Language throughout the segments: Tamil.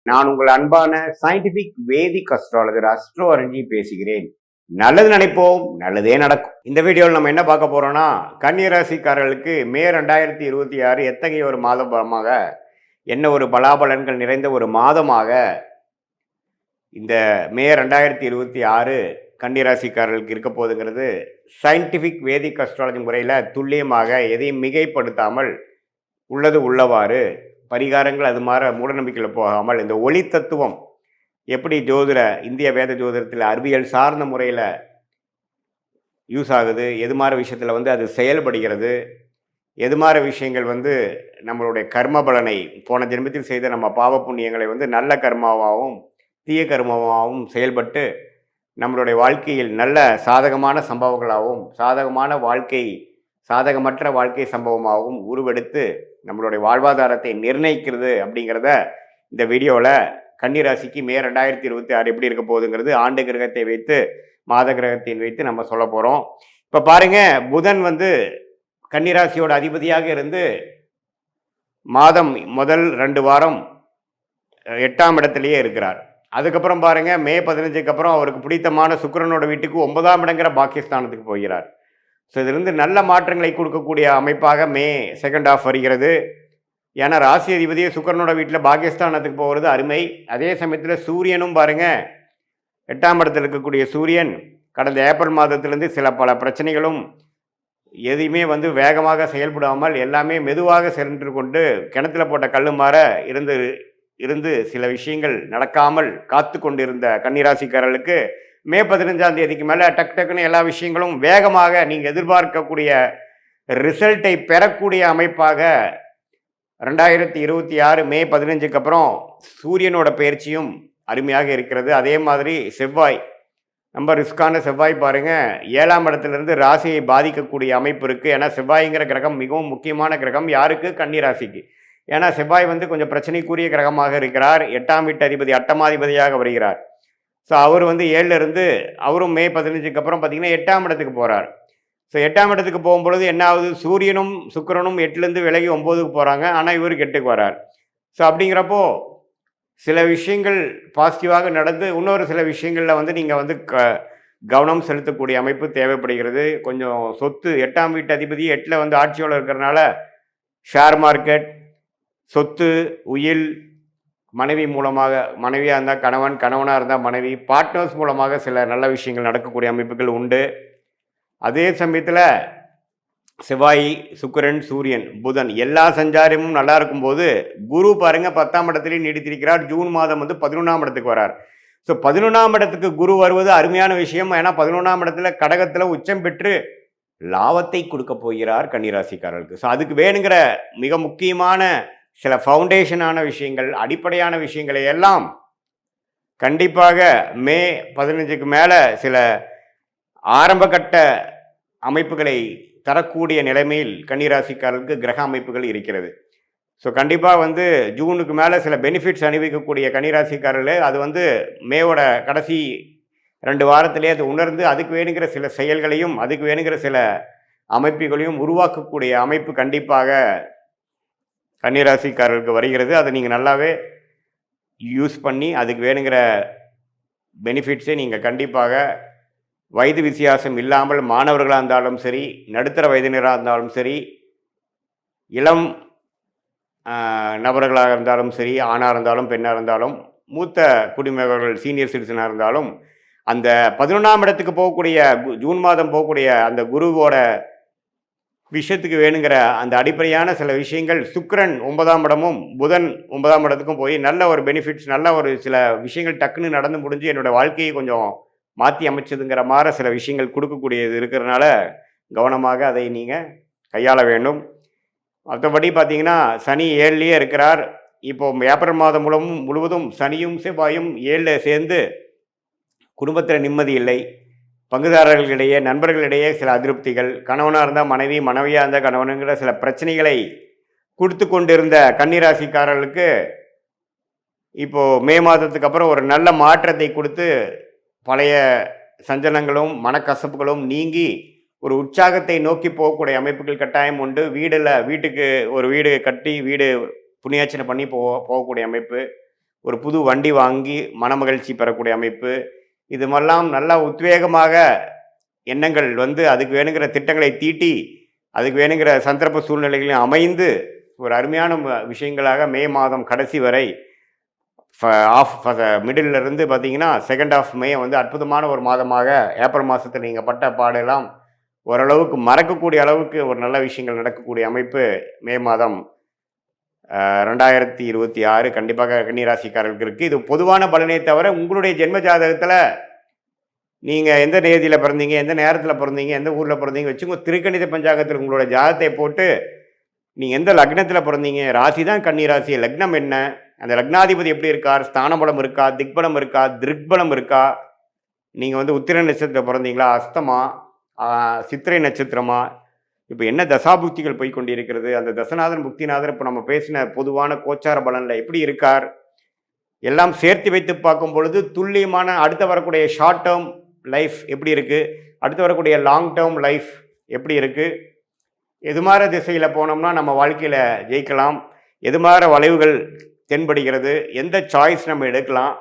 நான் உங்கள் அன்பான சயின்டிபிக் வேதிக் அஸ்ட்ராலஜர் அஸ்ட்ரோ அரஞ்சி பேசுகிறேன். நல்லது நினைப்போம், நல்லதே நடக்கும். இந்த வீடியோவில் நம்ம என்ன பார்க்க போறோம்னா, கன்னி ராசிக்காரர்களுக்கு மே 2026 எத்தகைய ஒரு மாதமாக, என்ன ஒரு பலாபலன்கள் நிறைந்த ஒரு மாதமாக இந்த மே 2026 கன்னி ராசிக்காரர்களுக்கு இருக்க போகுதுங்கிறது சயின்டிபிக் வேதிக் அஸ்ட்ராலஜி முறையில் துல்லியமாக எதையும் மிகைப்படுத்தாமல் உள்ளது உள்ளவாறு பரிகாரங்கள் அது மாதிரி மூடநம்பிக்கையில் போகாமல் இந்த ஒளி தத்துவம் எப்படி இந்திய வேத ஜோதிடத்தில் அறிவியல் சார்ந்த முறையில் யூஸ் ஆகுது, எது மாதிரி விஷயத்தில் அது செயல்படுகிறது, எது மாதிரி விஷயங்கள் நம்மளுடைய கர்ம பலனை போன ஜென்மத்தில் செய்த நம்ம பாவ புண்ணியங்களை நல்ல கர்மாவாகவும் தீய கர்மாவாகவும் செயல்பட்டு நம்மளுடைய வாழ்க்கையில் நல்ல சாதகமான சம்பவங்களாகவும் சாதகமற்ற வாழ்க்கை சம்பவமாகவும் உருவெடுத்து நம்மளுடைய வாழ்வாதாரத்தை நிர்ணயிக்கிறது அப்படிங்கிறத இந்த வீடியோவில் கன்னிராசிக்கு மே 2026 எப்படி இருக்க போகுதுங்கிறது ஆண்டு கிரகத்தை வைத்து மாத கிரகத்தின் வைத்து நம்ம சொல்ல போகிறோம். இப்போ பாருங்கள், புதன் கன்னிராசியோட அதிபதியாக இருந்து மாதம் முதல் 2 வாரம் 8ஆம் இடத்துலையே இருக்கிறார். அதுக்கப்புறம் பாருங்கள், மே 15க்கு அப்புறம் அவருக்கு பிடித்தமான சுக்கிரனோட வீட்டுக்கு 9ஆம் இடங்கிற பாக்கியஸ்தானத்துக்கு போகிறார். ஸோ இதிலிருந்து நல்ல மாற்றங்களை கொடுக்கக்கூடிய அமைப்பாக மே செகண்ட் ஹாஃப் வருகிறது. ஏன்னா ராசி அதிபதியே சுக்கிரனோட வீட்டில் பாகிஸ்தானத்துக்கு போகிறது அருமை. அதே சமயத்தில் சூரியனும் பாருங்கள், 8ஆம் இடத்தில் இருக்கக்கூடிய சூரியன் கடந்த ஏப்ரல் மாதத்திலிருந்து பல பிரச்சனைகளும் எதையுமே வேகமாக செயல்படாமல் எல்லாமே மெதுவாக சென்று கொண்டு கிணத்துல போட்ட கல்லு மாற இருந்து சில விஷயங்கள் நடக்காமல் காத்து கொண்டிருந்த கன்னிராசிக்காரர்களுக்கு மே 15ஆம் தேதிக்கு மேலே டக்குன்னு எல்லா விஷயங்களும் வேகமாக நீங்கள் எதிர்பார்க்கக்கூடிய ரிசல்ட்டை பெறக்கூடிய அமைப்பாக 2026 மே 15க்கு அப்புறம் சூரியனோட பயிற்சியும் அருமையாக இருக்கிறது. அதே மாதிரி செவ்வாய், ரொம்ப ரிஸ்கான செவ்வாய் பாருங்கள், 7ஆம் இடத்துலேருந்து ராசியை பாதிக்கக்கூடிய அமைப்பு இருக்குது. ஏன்னா செவ்வாய்ங்கிற கிரகம் மிகவும் முக்கியமான கிரகம். யாருக்கு? கன்னிராசிக்கு. ஏன்னா செவ்வாய் கொஞ்சம் பிரச்சனைக்குரிய கிரகமாக இருக்கிறார். 8ஆம் வீட்டு அதிபதி அட்டமாதிபதியாக வருகிறார். ஸோ அவர் 7ல் இருந்து அவரும் மே 15க்கு அப்புறம் பார்த்திங்கன்னா 8ஆம் இடத்துக்கு போகிறார். ஸோ 8ஆம் இடத்துக்கு போகும்பொழுது என்ன ஆகுது, சூரியனும் சுக்கிரனும் 8லேருந்து விலகி 9க்கு போகிறாங்க. ஆனால் இவருக்கு 8க்கு வரார். ஸோ அப்படிங்கிறப்போ சில விஷயங்கள் பாசிட்டிவாக நடந்து இன்னொரு சில விஷயங்களில் நீங்கள் கவனம் செலுத்தக்கூடிய அமைப்பு தேவைப்படுகிறது. கொஞ்சம் சொத்து, 8ஆம் வீட்டு அதிபதி 8ல் ஆட்சியோடு இருக்கிறனால ஷேர் மார்க்கெட், சொத்து, உயில், மனைவி மூலமாக, மனைவியாக இருந்தால் கணவன், கணவனாக இருந்தால் மனைவி, பார்ட்னர்ஸ் மூலமாக சில நல்ல விஷயங்கள் நடக்கக்கூடிய அமைப்புகள் உண்டு. அதே சமயத்தில் செவ்வாய், சுக்கிரன், சூரியன், புதன் எல்லா சஞ்சாரமும் நல்லா இருக்கும்போது குரு பாருங்கள் 10ஆம் இடத்துலேயும் நீடித்திருக்கிறார். ஜூன் மாதம் 11ஆம் இடத்துக்கு வரார். ஸோ 11ஆம் இடத்துக்கு குரு வருவது அருமையான விஷயம். ஏன்னா 11ஆம் இடத்துல கடகத்தில் உச்சம் பெற்று லாபத்தை கொடுக்க போகிறார் கன்னிராசிக்காரர்களுக்கு. ஸோ அதுக்கு வேணுங்கிற மிக முக்கியமான சில ஃபவுண்டேஷனான விஷயங்கள், அடிப்படையான விஷயங்களை எல்லாம் கண்டிப்பாக மே 15க்கு மேலே சில ஆரம்பகட்ட அமைப்புகளை தரக்கூடிய நிலைமையில் கன்னிராசிக்காரர்களுக்கு கிரக அமைப்புகள் இருக்கிறது. ஸோ கண்டிப்பாக ஜூனுக்கு மேலே சில பெனிஃபிட்ஸ் அனுபவிக்கக்கூடிய கன்னிராசிக்காரர்கள் அது மேவோட கடைசி 2 வாரத்திலே அது உணர்ந்து அதுக்கு வேணுங்கிற சில செயல்களையும் அதுக்கு வேணுங்கிற சில அமைப்புகளையும் உருவாக்கக்கூடிய அமைப்பு கண்டிப்பாக கன்னிராசிக்காரர்களுக்கு வருகிறது. அதை நீங்கள் நல்லாவே யூஸ் பண்ணி அதுக்கு வேணுங்கிற பெனிஃபிட்ஸை நீங்கள் கண்டிப்பாக வயது வித்தியாசம் இல்லாமல் மாணவர்களாக இருந்தாலும் சரி, நடுத்தர வயதினராக இருந்தாலும் சரி, இளம் நபர்களாக இருந்தாலும் சரி, ஆணாக இருந்தாலும் பெண்ணாக இருந்தாலும், மூத்த குடிமகர்கள் சீனியர் சிட்டிசனாக இருந்தாலும், அந்த 11ஆம் இடத்துக்கு போகக்கூடிய ஜூன் மாதம் போகக்கூடிய அந்த குருவோட விஷயத்துக்கு வேணுங்கிற அந்த அடிப்படையான சில விஷயங்கள் சுக்கிரன் 9ஆம் இடமும் புதன் 9ஆம் இடத்துக்கும் போய் நல்ல ஒரு பெனிஃபிட்ஸ், நல்ல ஒரு சில விஷயங்கள் டக்குன்னு நடந்து முடிஞ்சு என்னோடய வாழ்க்கையை கொஞ்சம் மாற்றி அமைச்சதுங்கிற மாதிரி சில விஷயங்கள் கொடுக்கக்கூடியது இருக்கிறதுனால கவனமாக அதை நீங்கள் கையாள வேண்டும். மற்றபடி பார்த்தீங்கன்னா சனி 7லேயே இருக்கிறார். இப்போது ஏப்ரல் மாதம் முழுவதும் சனியும் செவ்வாயும் 7ல் சேர்ந்து குடும்பத்தில் நிம்மதி இல்லை, பங்குதாரர்களிடையே நண்பர்களிடையே சில அதிருப்திகள், கணவனாக இருந்தால் மனைவி, மனைவியாக இருந்தால் கணவனுங்கிற சில பிரச்சனைகளை கொடுத்து கொண்டிருந்த கன்னிராசிக்காரர்களுக்கு இப்போது மே மாதத்துக்கு அப்புறம் ஒரு நல்ல மாற்றத்தை கொடுத்து பழைய சஞ்சலங்களும் மனக்கசப்புகளும் நீங்கி ஒரு உற்சாகத்தை நோக்கி போகக்கூடிய அமைப்புகள் கட்டாயம் உண்டு. வீட்டுக்கு ஒரு வீடு கட்டி வீடு புண்ணியாச்சனை பண்ணி போகக்கூடிய அமைப்பு, ஒரு புது வண்டி வாங்கி மனமகிழ்ச்சி பெறக்கூடிய அமைப்பு, இது மாதிரிலாம் நல்லா உத்வேகமாக எண்ணங்கள் வந்து அதுக்கு வேணுங்கிற திட்டங்களை தீட்டி அதுக்கு வேணுங்கிற சந்தர்ப்ப சூழ்நிலைகளையும் அமைந்து ஒரு அருமையான விஷயங்களாக மே மாதம் கடைசி வரை மிடில் இருந்து பார்த்தீங்கன்னா செகண்ட் ஆஃப் மே வந்து அற்புதமான ஒரு மாதமாக ஏப்ரல் மாதத்தில் நீங்கள் பட்ட பாடெல்லாம் ஓரளவுக்கு மறக்கக்கூடிய அளவுக்கு ஒரு நல்ல விஷயங்கள் நடக்கக்கூடிய அமைப்பு மே மாதம் 2026 கண்டிப்பாக கன்னிராசிக்காரர்களுக்கு இருக்குது. இது பொதுவான பலனே தவிர உங்களுடைய ஜென்ம ஜாதகத்தில் நீங்கள் எந்த தேதியில் பிறந்தீங்க, எந்த நேரத்தில் பிறந்தீங்க, எந்த ஊரில் பிறந்தீங்க வச்சுங்க. திருக்கணித பஞ்சாங்கத்தில் உங்களோட ஜாதகத்தை போட்டு நீங்கள் எந்த லக்னத்தில் பிறந்தீங்க, ராசி தான் கன்னி ராசி, லக்னம் என்ன, அந்த லக்னாதிபதி எப்படி இருக்கார், ஸ்தானபலம் இருக்கா, திக்பலம் இருக்கா, திருக்பலம் இருக்கா, நீங்கள் வந்து உத்திர நட்சத்திரத்தில் பிறந்தீங்களா, அஸ்தமா, சித்திரை நட்சத்திரமா, இப்போ என்ன தசாபுக்திகள் போய் கொண்டிருக்கிறது, அந்த தசநாதன் புக்திநாதன் இப்போ நம்ம பேசின பொதுவான கோச்சார பலனில் எப்படி இருக்கார், எல்லாம் சேர்த்து வைத்து பார்க்கும் பொழுது துல்லியமான அடுத்து வரக்கூடிய ஷார்ட் டேர்ம் லைஃப் எப்படி இருக்குது, அடுத்து வரக்கூடிய லாங் டேர்ம் லைஃப் எப்படி இருக்குது, எது மாதிரி திசையில் போனோம்னா நம்ம வாழ்க்கையில் ஜெயிக்கலாம், எது மாதிரி வளைவுகள் தென்படுகிறது, எந்த சாய்ஸ் நம்ம எடுக்கலாம்,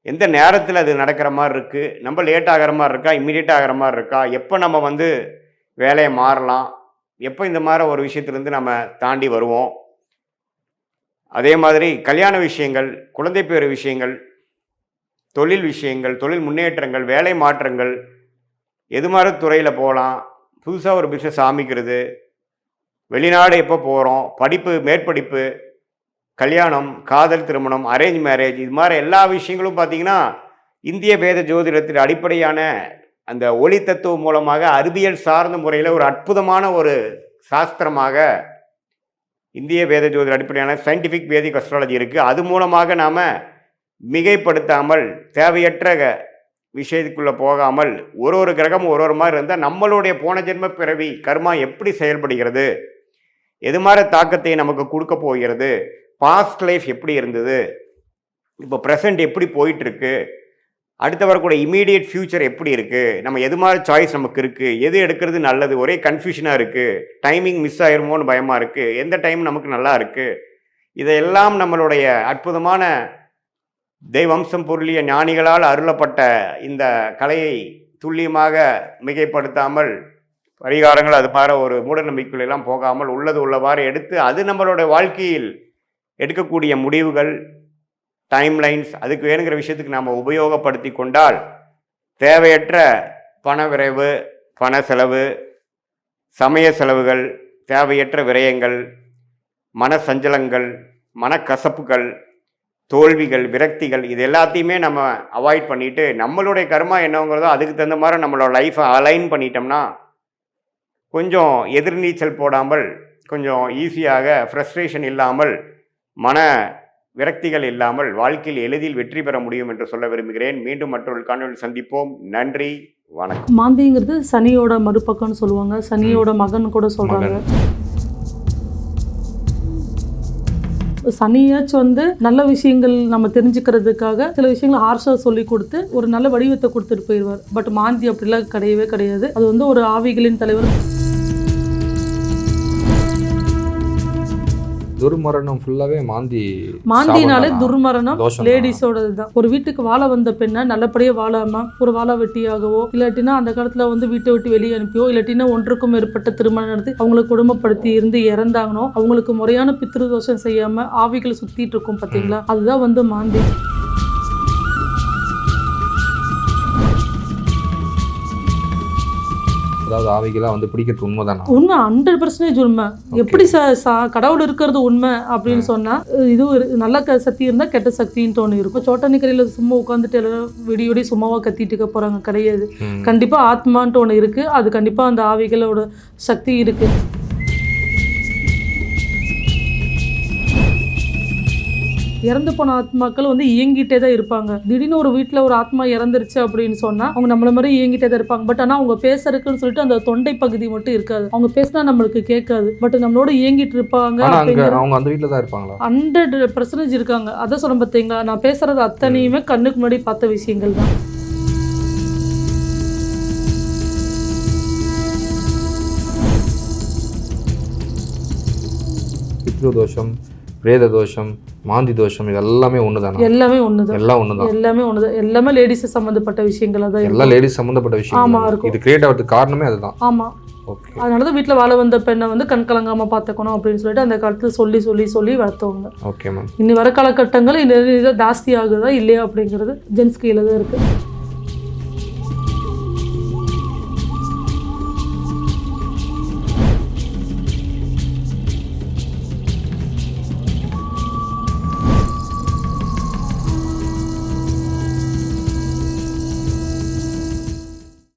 எந்த நேரத்தில் அது நடக்கிற மாதிரி இருக்குது, நம்ம லேட் ஆகிற மாதிரி இருக்கா, இம்மிடியேட் ஆகிற மாதிரி இருக்கா, எப்போ நம்ம வந்து வேலையை மாறலாம், எப்போ இந்த மாதிரி ஒரு விஷயத்துலேருந்து நம்ம தாண்டி வருவோம். அதே மாதிரி கல்யாண விஷயங்கள், குழந்தை பேறு விஷயங்கள், தொழில் விஷயங்கள், தொழில் முன்னேற்றங்கள், வேலை மாற்றங்கள், எது மாதிரி துறையில் போகலாம், புதுசாக ஒரு பிஸ்னஸ் ஆரம்பிக்கிறது, வெளிநாடு எப்போ போகிறோம், படிப்பு, மேற்படிப்பு, கல்யாணம், காதல் திருமணம், அரேஞ்ச் மேரேஜ், இது மாதிரி எல்லா விஷயங்களும் பார்த்திங்கன்னா இந்திய வேத ஜோதிடத்தின் அடிப்படையான அந்த ஒளி தத்துவம் மூலமாக அறிவியல் சார்ந்த முறையில் ஒரு அற்புதமான ஒரு சாஸ்திரமாக இந்திய வேத ஜோதிட அடிப்படையான சயின்டிஃபிக் வேதிக் அஸ்ட்ராலஜி இருக்குது. அது மூலமாக நாம் மிகைப்படுத்தாமல் தேவையற்ற விஷயத்துக்குள்ளே போகாமல் ஒரு கிரகம் ஒரு மாதிரி இருந்தால் நம்மளுடைய போன ஜென்ம பிறவி கர்மா எப்படி செயல்படுகிறது, எது மாதிரி தாக்கத்தை நமக்கு கொடுக்க போகிறது, பாஸ்ட் லைஃப் எப்படி இருந்தது, இப்போ ப்ரெசண்ட் எப்படி போயிட்டுருக்கு, அடுத்து வரக்கூடிய இமீடியட் ஃப்யூச்சர் எப்படி இருக்குது, நம்ம எது மாதிரி சாய்ஸ் நமக்கு இருக்குது, எது எடுக்கிறது நல்லது, ஒரே கன்ஃபியூஷனாக இருக்குது, டைமிங் மிஸ் ஆயிருமோன்னு பயமாக இருக்குது, எந்த டைம் நமக்கு நல்லா இருக்குது, இதையெல்லாம் நம்மளுடைய அற்புதமான தெய்வம்சம் பொருளிய ஞானிகளால் அருளப்பட்ட இந்த கலையை துல்லியமாக மிகைப்படுத்தாமல் பரிகாரங்கள் அது மாதிரி ஒரு மூட நம்பிக்கைகளெல்லாம் போகாமல் உள்ளது உள்ளவாறு எடுத்து அது நம்மளோட வாழ்க்கையில் எடுக்கக்கூடிய முடிவுகள், டைம்லைன்ஸ், அதுக்கு வேணுங்கிற விஷயத்துக்கு நாம் உபயோகப்படுத்தி கொண்டால் தேவையற்ற பண விரைவு, பண செலவு, சமய செலவுகள், தேவையற்ற விரயங்கள், மன சஞ்சலங்கள், மனக்கசப்புகள், தோல்விகள், விரக்திகள், இது எல்லாத்தையுமே நம்ம அவாய்ட் பண்ணிவிட்டு நம்மளுடைய கர்மா என்னங்கிறதோ அதுக்கு தகுந்த மாதிரி நம்மளோட லைஃப்பை அலைன் பண்ணிட்டோம்னா கொஞ்சம் எதிர்நீச்சல் போடாமல் கொஞ்சம் ஈஸியாக ஃப்ரஸ்ட்ரேஷன் இல்லாமல் மன விரக்திகள் இல்லாமல் வாழ்க்கையில் எளிதில் வெற்றி பெற முடியும் என்று சொல்ல விரும்புகிறேன். மீண்டும் மற்றொரு காணொளியில் சந்திப்போம். நன்றி, வணக்கம். மாந்திங்கிறது சனியோட மறுபக்கம்னு சொல்லுவாங்க, சனியோட மகன் கூட சொல்றாங்க. சனியாச்சும் வந்து நல்ல விஷயங்கள் நம்ம தெரிஞ்சுக்கிறதுக்காக சில விஷயங்கள் ஹார்ஷாக சொல்லி கொடுத்து ஒரு நல்ல வடிவத்தை கொடுத்துட்டு போயிடுவார். பட் மாந்தி அப்படிலாம் கிடையவே கிடையாது. அது வந்து ஒரு ஆவிகளின் தலைவர். துர்மரணம் ஃபுல்லாவே மாந்தினாலே துர்மரணம் லேடிஸோட தான். ஒரு வீட்டுக்கு வாழ வந்த பெண்ணை நல்லபடியாக வாழாம ஒரு வாழ வெட்டியாகவோ இல்லாட்டினா அந்த காலத்துல வந்து வீட்டை விட்டு வெளியே அனுப்பியோ இல்லாட்டினா ஒன்றுக்கும் மேற்பட்ட திருமணம் நடத்தி அவங்களை குடும்பப்படுத்தி இருந்து இறந்தாங்கனோ அவங்களுக்கு முறையான பித்ருதோஷம் செய்யாம ஆவிகள் சுத்திட்டு இருக்கும் பார்த்தீங்களா, அதுதான் வந்து மாந்தி. அதாவது ஆவிகளாக வந்து பிடிக்கிறது உண்மைதானா? உண்மை, 100% உண்மை. எப்படி கடவுள் இருக்கிறது உண்மை அப்படின்னு சொன்னா இது ஒரு நல்ல சக்தி இருந்தா கெட்ட சக்தின்னு ஒன்று இருக்கும். சோட்டானிக்கரையில சும்மா உட்காந்துட்டு எல்லாரும் விடியோடி சும்மாவா கத்திட்டு இருக்க போறாங்க கிடையாது. கண்டிப்பா ஆத்மான்ட்டு ஒன்று இருக்கு. அது கண்டிப்பா அந்த ஆவிகளோட சக்தி இருக்கு. இறந்து போன ஆத்மாக்கள் வந்து இயங்கிட்டே தான் இருப்பாங்க. திடீர்னு ஒரு வீட்டில் ஒரு ஆத்மா இறந்துருச்சு அப்படின்னு சொன்னா அவங்க நம்மள மாதிரி இயங்கிட்டே தான் இருப்பாங்க. பட் ஆனால் அவங்க பேசுறதுக்குன்னு சொல்லிட்டு அந்த தொண்டை பகுதி மட்டும் இருக்காது. அவங்க பேசினா நம்மளுக்கு கேட்காது. பட் நம்மளோட இயங்கிட்டு இருப்பாங்க. அவங்க அந்த வீட்டில் தான் இருப்பாங்களா? 100% இருக்காங்க. அதை சொல்ல பார்த்தீங்களா, நான் பேசுறது அத்தனையுமே கண்ணுக்கு முன்னாடி பார்த்த விஷயங்கள் தான். பித்ருதோஷம், பிரேத தோஷம், மாந்தி தோஷம், இது எல்லாமே ஒன்று தானே? எல்லாமே ஒண்ணுதான். எல்லாம் ஒன்று தான். எல்லாமே ஒண்ணுதான். எல்லாமே லேடிஸ் சம்பந்தப்பட்ட விஷயங்களா தான் எல்லாம் லேடிஸ் சம்மந்தப்பட்ட விஷயம். ஆமா இருக்கும். இது கிரியேட் ஆகிறதுக்கு காரணமே அதுதான். ஆமா. ஓகே. அதனாலதான் வீட்டுல வாழ வந்த பெண்ணை வந்து கண் கலங்காம பாத்துக்கணும் அப்படின்னு சொல்லிட்டு அந்த காலத்துல சொல்லி வளர்த்தவங்க. Okay ma'am. இனி வர காலகட்டங்கள் இந்த ஜாஸ்தி ஆகுதா இல்லையா அப்படிங்கிறது ஜென்ஸ் கையில தான் இருக்கு.